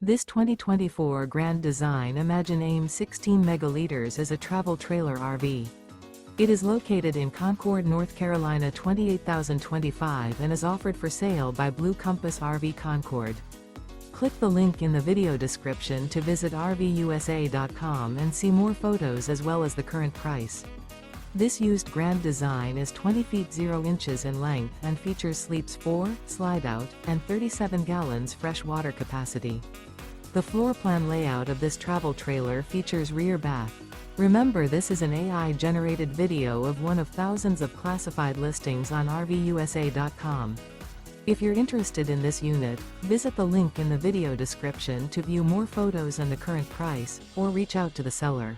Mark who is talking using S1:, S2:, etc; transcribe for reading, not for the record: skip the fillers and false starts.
S1: This 2024 Grand Design Imagine AIM 16 megaliters is a travel trailer RV. It is located in Concord, North Carolina 28025 and is offered for sale by Blue Compass RV Concord. Click the link in the video description to visit RVUSA.com and see more photos as well as the current price. This used Grand Design is 20 feet 0 inches in length and features sleeps 4, slide-out, and 37 gallons fresh water capacity. The floor plan layout of this travel trailer features rear bath. Remember, this is an AI-generated video of one of thousands of classified listings on RVUSA.com. If you're interested in this unit, visit the link in the video description to view more photos and the current price, or reach out to the seller.